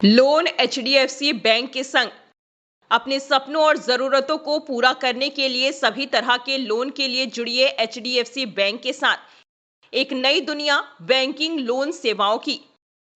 Loan HDFC bank के संग अपने सपनों और जरूरतों को पूरा करने के लिए सभी तरह के लोन के लिए जुड़िए एचडीएफसी बैंक के साथ एक नई दुनिया बैंकिंग लोन सेवाओं की,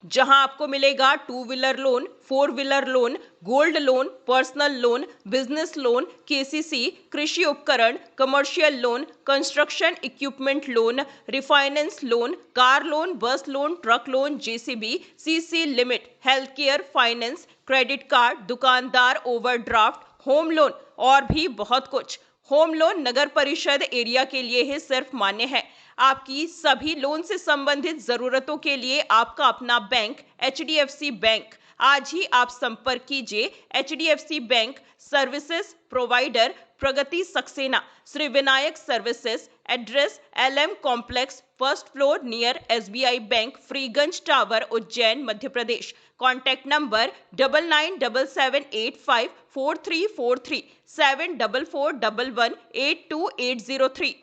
जहां आपको मिलेगा two wheeler loan, four wheeler loan, gold loan, personal loan, business loan, KCC, कृषि उपकरण, commercial loan, construction equipment loan, refinance loan, car loan, bus loan, truck loan, JCB, CC limit, health care, finance, credit card, दुकानदार overdraft, home loan और भी बहुत कुछ। Home loan नगर परिषद area के लिए ही सिर्फ मान्य है। आपकी सभी लोन से संबंधित जरूरतों के लिए आपका अपना बैंक एचडीएफसी बैंक। आज ही आप संपर्क कीजिए HDFC bank services provider Pragati Saxena, Shri Vinayak services, address LM complex, first floor near SBI bank, Freeganj tower, Ujjain, Madhya Pradesh. Contact number 9977854343 7441182803।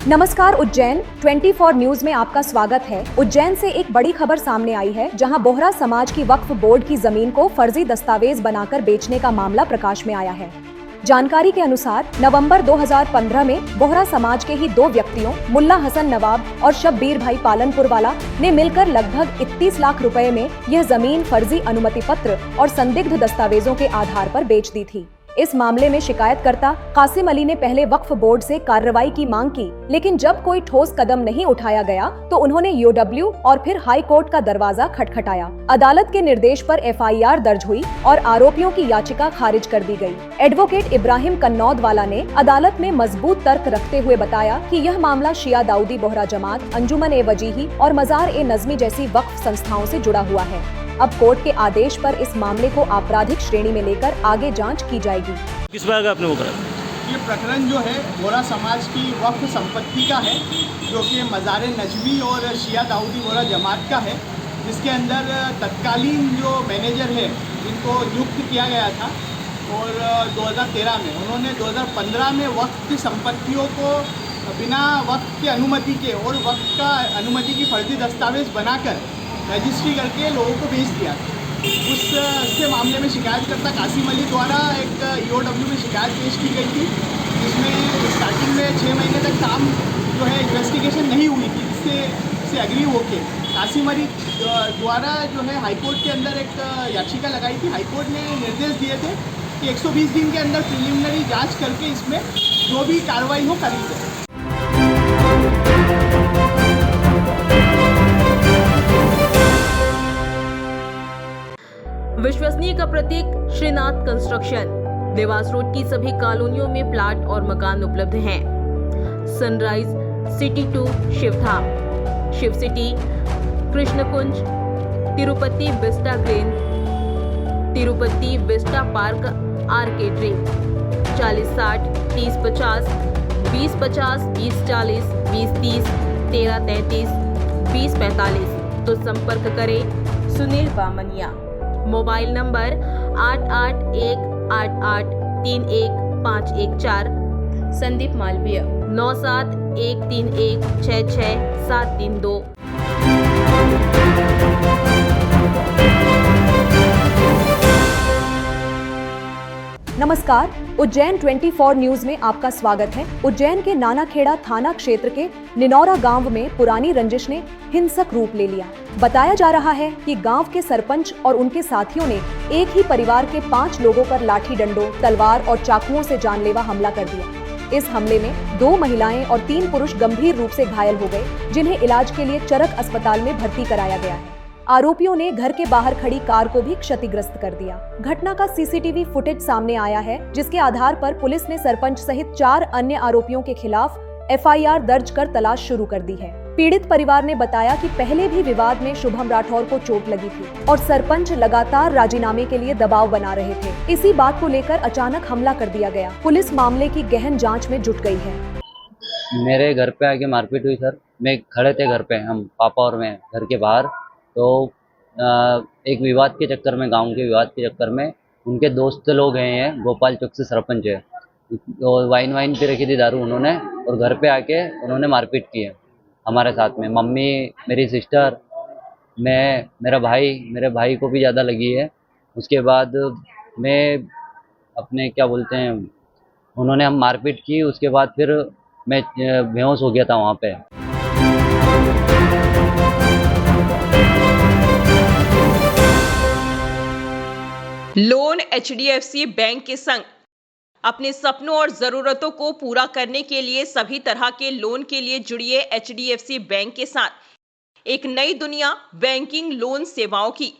नमस्कार, उज्जैन 24 न्यूज में आपका स्वागत है। उज्जैन से एक बड़ी खबर सामने आई है, जहां बोहरा समाज की वक्फ बोर्ड की जमीन को फर्जी दस्तावेज बनाकर बेचने का मामला प्रकाश में आया है। जानकारी के अनुसार नवंबर 2015 में बोहरा समाज के ही दो व्यक्तियों मुल्ला हसन नवाब और शब्बीर भाई पालनपुर वाला ने मिलकर लगभग 31 लाख रुपए में यह जमीन फर्जी अनुमति पत्र और संदिग्ध दस्तावेजों के आधार पर बेच दी थी। इस मामले में शिकायतकर्ता कासिम अली ने पहले वक्फ बोर्ड से कार्रवाई की मांग की, लेकिन जब कोई ठोस कदम नहीं उठाया गया तो उन्होंने यूडब्ल्यू और फिर हाई कोर्ट का दरवाजा खटखटाया। अदालत के निर्देश पर एफआईआर दर्ज हुई और आरोपियों की याचिका खारिज कर दी गई। एडवोकेट इब्राहिम कन्नौद वाला ने अदालत में मजबूत तर्क रखते हुए बताया कि यह मामला शिया दाऊदी बोहरा जमात, अंजुमन ए वजीही और मजार ए नजमी जैसी वक्फ संस्थाओं से जुड़ा हुआ है। अब कोर्ट के आदेश पर इस मामले को आपराधिक श्रेणी में लेकर आगे जांच की जाएगी। किस बात का आपने वो करा? ये प्रकरण जो है बोहरा समाज की वक्फ संपत्ति का है, जो कि मज़ार नजमी और शिया दाऊदी बोहरा जमात का है, जिसके अंदर तत्कालीन जो मैनेजर है जिनको नियुक्त किया गया था और 2013 में उन्होंने 2015 में वक्फ की संपत्तियों को बिना वक्फ की अनुमति के और वक्फ का अनुमति की फर्जी दस्तावेज बनाकर रजिस्ट्री करके लोगों को बेच दिया। उससे मामले में शिकायतकर्ता कासिम अली द्वारा एक ईओडब्ल्यू में शिकायत पेश की गई थी, जिसमें स्टार्टिंग में 6 महीने तक काम जो है इन्वेस्टिगेशन नहीं हुई थी, जिससे अग्री होके कासिम अली द्वारा जो है हाईकोर्ट के अंदर एक याचिका लगाई थी। हाईकोर्ट ने निर्देश दिए थे कि 120 दिन के अंदर प्रिलिमिनरी जाँच करके इसमें जो भी कार्रवाई हो करी जाए। विश्वसनीय का प्रतीक श्रीनाथ कंस्ट्रक्शन। देवास रोड की सभी कॉलोनियों में प्लाट और मकान उपलब्ध हैं। Sunrise, city 2 Shivdham, Shiv city, Krishnakunj, Tirupati vista green, Tirupati vista park आर्केड्री। 4060 3050 2050 2040 2030 1333 2045। तो संपर्क करें सुनील बामनिया। Mobile number 8818831514। संदीप मालवीय 9713166732। नमस्कार, उज्जैन 24 न्यूज में आपका स्वागत है। उज्जैन के नानाखेड़ा थाना क्षेत्र के निनौरा गांव में पुरानी रंजिश ने हिंसक रूप ले लिया। बताया जा रहा है कि गांव के सरपंच और उनके साथियों ने एक ही परिवार के 5 लोगों पर लाठी डंडों, तलवार और चाकुओं से जानलेवा हमला कर दिया। इस हमले में 2 महिलाएं और 3 पुरुष गंभीर रूप से घायल हो गए, जिन्हें इलाज के लिए चरक अस्पताल में भर्ती कराया गया है। आरोपियों ने घर के बाहर खड़ी कार को भी क्षतिग्रस्त कर दिया। घटना का सीसीटीवी फुटेज सामने आया है, जिसके आधार पर पुलिस ने सरपंच सहित 4 अन्य आरोपियों के खिलाफ एफआईआर दर्ज कर तलाश शुरू कर दी है। पीड़ित परिवार ने बताया कि पहले भी विवाद में शुभम राठौर को चोट लगी थी और सरपंच लगातार राजीनामे के लिए दबाव बना रहे थे। इसी बात को लेकर अचानक हमला कर दिया गया। पुलिस मामले की गहन जाँच में जुट गई है। मेरे घर पे आके मारपीट हुई सर। मैं खड़े थे घर पे, हम पापा और मैं घर के बाहर। तो एक विवाद के चक्कर में, गांव के विवाद के चक्कर में उनके दोस्त लोग हैं, गोपाल चौक से सरपंच है, और वाइन वाइन पी रखी थी दारू उन्होंने, और घर पे आके उन्होंने मारपीट की है हमारे साथ में। मम्मी, मेरी सिस्टर, मैं, मेरे भाई को भी ज़्यादा लगी है। उसके बाद मैं अपने क्या बोलते हैं, उन्होंने हम मारपीट की, उसके बाद फिर मैं बेहोश हो गया था वहाँ पे। लोन एचडीएफसी बैंक के संग अपने सपनों और जरूरतों को पूरा करने के लिए सभी तरह के लोन के लिए जुड़िए एचडीएफसी बैंक के साथ एक नई दुनिया बैंकिंग लोन सेवाओं की,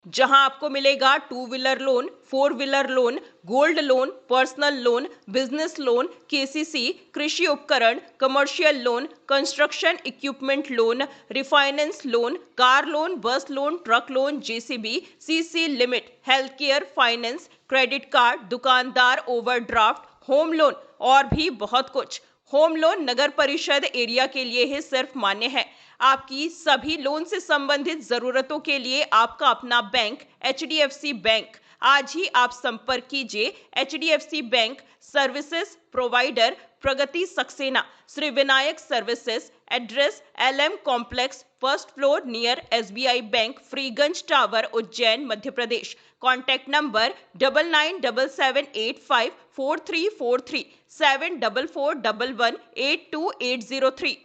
जहां आपको मिलेगा 2 wheeler loan, 4 wheeler loan, gold loan, personal loan, business loan, KCC, कृषि उपकरण, commercial loan, construction equipment loan, refinance loan, car loan, bus loan, truck loan, JCB, CC limit, health care, finance, credit card, दुकानदार overdraft, home loan और भी बहुत कुछ। Home loan नगर परिषद area के लिए ही सिर्फ मान्य है। आपकी सभी लोन से संबंधित जरूरतों के लिए आपका अपना बैंक एचडीएफसी बैंक। आज ही आप संपर्क कीजिए HDFC bank services provider Pragati Saxena, Shri Vinayak services, address LM complex, first floor near SBI bank, Freeganj tower, Ujjain, Madhya Pradesh. Contact number 9977854343 7441182803।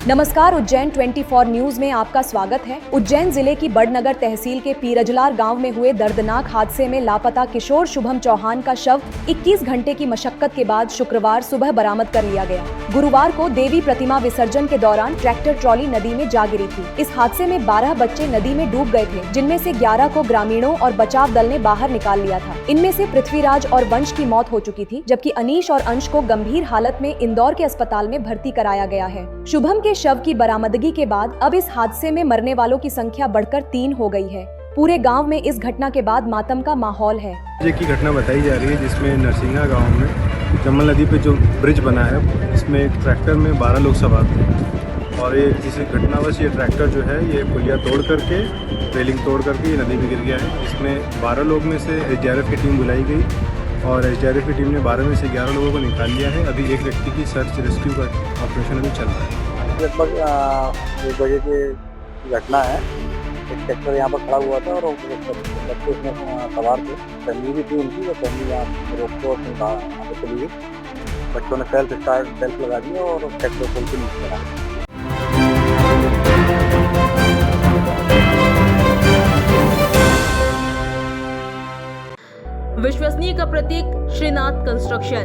नमस्कार, उज्जैन 24 न्यूज में आपका स्वागत है। उज्जैन जिले की बड़नगर तहसील के पीरजलार गांव में हुए दर्दनाक हादसे में लापता किशोर शुभम चौहान का शव 21 घंटे की मशक्कत के बाद शुक्रवार सुबह बरामद कर लिया गया। गुरुवार को देवी प्रतिमा विसर्जन के दौरान ट्रैक्टर ट्रॉली नदी में जा गिरी थी। इस हादसे में 12 बच्चे नदी में डूब गए थे, जिनमें से 11 को ग्रामीणों और बचाव दल ने बाहर निकाल लिया था। इनमें से पृथ्वीराज और वंश की मौत हो चुकी थी, जबकि अनीश और अंश को गंभीर हालत में इंदौर के अस्पताल में भर्ती कराया गया है। शुभम के शव की बरामदगी के बाद अब इस हादसे में मरने वालों की संख्या बढ़कर 3 हो गई है। पूरे गांव में इस घटना के बाद मातम का माहौल है। ये की घटना बताई जा रही है जिसमें नरसिंगा गांव में चंबल नदी पे जो ब्रिज बना है, इसमें एक ट्रैक्टर में 12 लोग सवार थे और ये किसी घटनावश ये ट्रैक्टर जो है ये पुलिया तोड़ करके, रेलिंग तोड़ करके ये नदी में गिर गया है। इसमें 12 लोग में से SDRF की टीम बुलाई गई और SDRF की टीम ने 12 में से 11 लोगों को निकाल लिया है। अभी एक व्यक्ति की सर्च रेस्क्यू का ऑपरेशन अभी चल रहा है। लगभग 1 बजे की घटना है। एक ट्रैक्टर यहाँ पर खड़ा हुआ था और बच्चे उसमें सवार थे। फैमिली भी थी उनकी, और फैमिली यहाँ रोकते और यहाँ पे चली गई। बच्चों ने सेल्फ लगा दिया और ट्रैक्टर खोल के नीचे चला। विश्वसनीय का प्रतीक श्रीनाथ कंस्ट्रक्शन।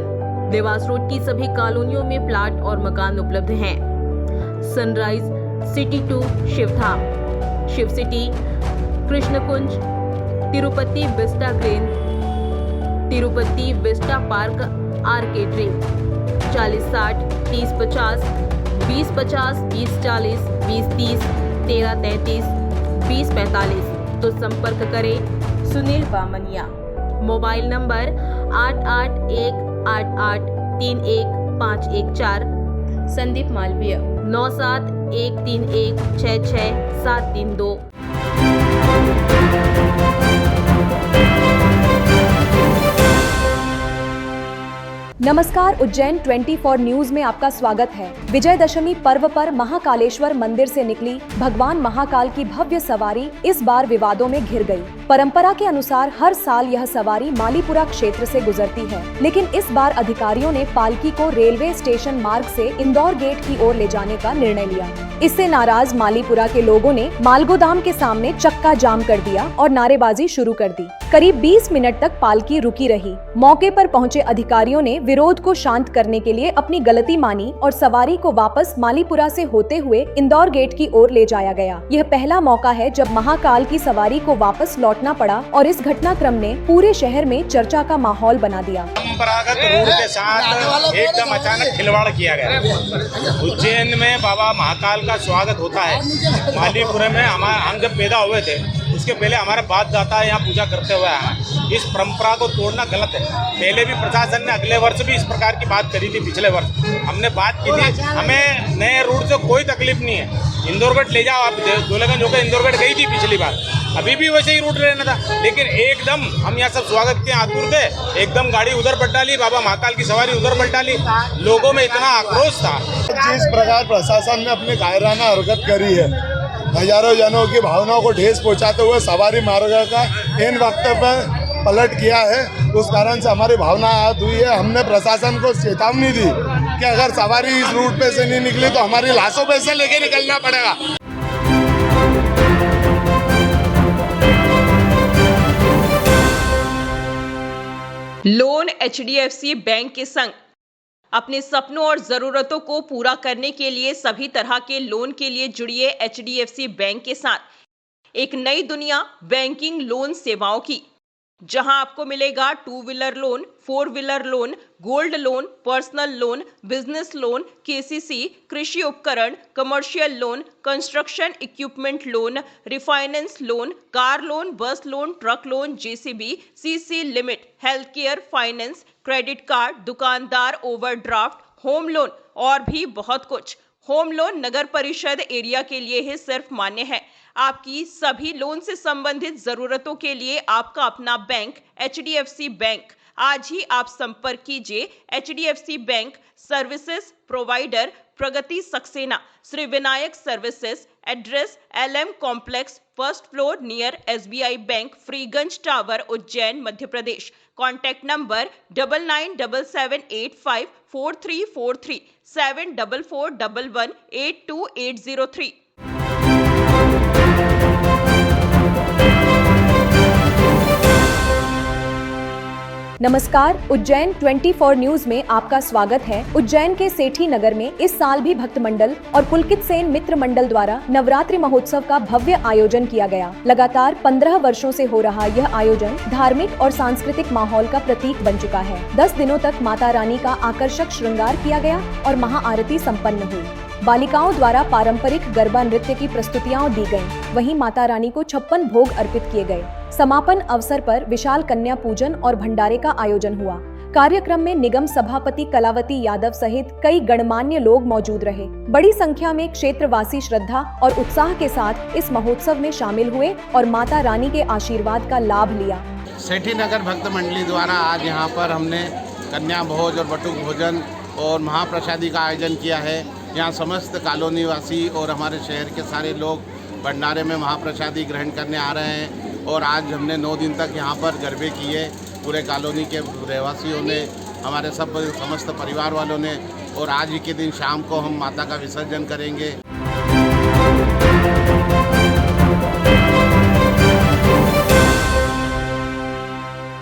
देवास रोड की सभी कॉलोनियों में प्लाट और मकान उपलब्ध हैं। Sunrise city 2 Shivdham, Shiv city, Krishnakunj, Tirupati vista green, Tirupati vista park, R K dream. 4060 3050 2050 2040 2030 1333 2045। तो संपर्क करें सुनील बामनिया। Mobile number 8818831514। संदीप मालवीय 9713166732। नमस्कार, उज्जैन 24 न्यूज में आपका स्वागत है। विजयदशमी पर्व पर महाकालेश्वर मंदिर से निकली भगवान महाकाल की भव्य सवारी इस बार विवादों में घिर गई। परंपरा के अनुसार हर साल यह सवारी मालीपुरा क्षेत्र से गुजरती है, लेकिन इस बार अधिकारियों ने पालकी को रेलवे स्टेशन मार्ग से इंदौर गेट की ओर ले जाने का निर्णय लिया। इससे नाराज मालीपुरा के लोगों ने मालगोदाम के सामने चक्का जाम कर दिया और नारेबाजी शुरू कर दी। करीब 20 मिनट तक पालकी रुकी रही। मौके पर पहुंचे अधिकारियों ने विरोध को शांत करने के लिए अपनी गलती मानी और सवारी को वापस मालीपुरा से होते हुए इंदौर गेट की ओर ले जाया गया। यह पहला मौका है जब महाकाल की सवारी को वापस लौटना पड़ा और इस घटनाक्रम ने पूरे शहर में चर्चा का माहौल बना दिया। परंपरागत रूप के साथ एकदम अचानक खिलवाड़ किया गया। उज्जैन में बाबा महाकाल का स्वागत होता है। मालीपुरम में हम जब पैदा हुए थे उसके पहले हमारे बाप दादा यहाँ पूजा करते हुए आए। इस परंपरा को तोड़ना गलत है। पहले भी प्रशासन ने अगले वर्ष भी इस प्रकार की बात करी थी। पिछले वर्ष हमने बात की थी। हमें नए रूट से कोई तकलीफ नहीं है। इंदौरगढ़ ले जाओ आप, दूल्हेगंज होकर इंदौरगढ़ गई थी पिछली बार, अभी भी वैसे ही रूट रहना था, लेकिन एकदम हम यहाँ सब स्वागत के आतुर थे, एकदम गाड़ी उधर पलट डाली, बाबा महाकाल की सवारी उधर पलट डाली, लोगों में इतना आक्रोश था। जिस प्रकार प्रशासन ने अपनी कायराना हरकत करी है, हजारों जनों की भावनाओं को ठेस पहुंचाते हुए सवारी मार्ग का इन वक्त पर पलट किया है, उस कारण से हमारी भावना आहत हुई है। हमने प्रशासन को चेतावनी दी कि अगर सवारी इस रूट पे से नहीं निकली तो हमारी लाशों पे से लेके निकलना पड़ेगा। लोन एचडीएफसी बैंक के संग अपने सपनों और जरूरतों को पूरा करने के लिए सभी तरह के लोन के लिए जुड़िए एचडीएफसी बैंक के साथ एक नई दुनिया बैंकिंग लोन सेवाओं की, जहां आपको मिलेगा 2 wheeler loan, 4 wheeler loan, gold loan, personal loan, business loan, KCC, कृषि उपकरण, commercial loan, construction equipment loan, refinance loan, car loan, bus loan, truck loan, JCB, CC limit, health care, finance, credit card, दुकानदार overdraft, home loan और भी बहुत कुछ। Home loan नगर परिषद area के लिए ही सिर्फ मान्य है। आपकी सभी लोन से संबंधित जरूरतों के लिए आपका अपना बैंक एचडीएफसी बैंक। आज ही आप संपर्क कीजिए HDFC bank services provider Pragati Saxena, Shri Vinayak services, address LM complex, first floor near SBI bank, Freeganj tower, Ujjain, Madhya Pradesh. Contact number 9977854343 7441182803। नमस्कार, उज्जैन 24 न्यूज में आपका स्वागत है। उज्जैन के सेठी नगर में इस साल भी भक्त मंडल और पुलकित सेन मित्र मंडल द्वारा नवरात्रि महोत्सव का भव्य आयोजन किया गया। लगातार 15 वर्षों से हो रहा यह आयोजन धार्मिक और सांस्कृतिक माहौल का प्रतीक बन चुका है। 10 दिनों तक माता रानी का आकर्षक श्रृंगार किया गया और महाआरती संपन्न हुई। बालिकाओं द्वारा पारंपरिक गरबा नृत्य की प्रस्तुतियां दी गयीं। वहीं माता रानी को 56 भोग अर्पित किए गए। समापन अवसर पर विशाल कन्या पूजन और भंडारे का आयोजन हुआ। कार्यक्रम में निगम सभापति कलावती यादव सहित कई गणमान्य लोग मौजूद रहे। बड़ी संख्या में क्षेत्रवासी श्रद्धा और उत्साह के साथ इस महोत्सव में शामिल हुए और माता रानी के आशीर्वाद का लाभ लिया। सेठी नगर भक्त मंडली द्वारा आज यहाँ पर हमने कन्या भोज और बटुक भोजन और महाप्रसादी का आयोजन किया है। यहाँ समस्त कॉलोनी वासी और हमारे शहर के सारे लोग भंडारे में महाप्रसादी ग्रहण करने आ रहे हैं और आज हमने 9 दिन तक यहाँ पर गरबे किए। पूरे कॉलोनी के रहवासियों ने, हमारे समस्त परिवार वालों ने, और आज ही के दिन शाम को हम माता का विसर्जन करेंगे।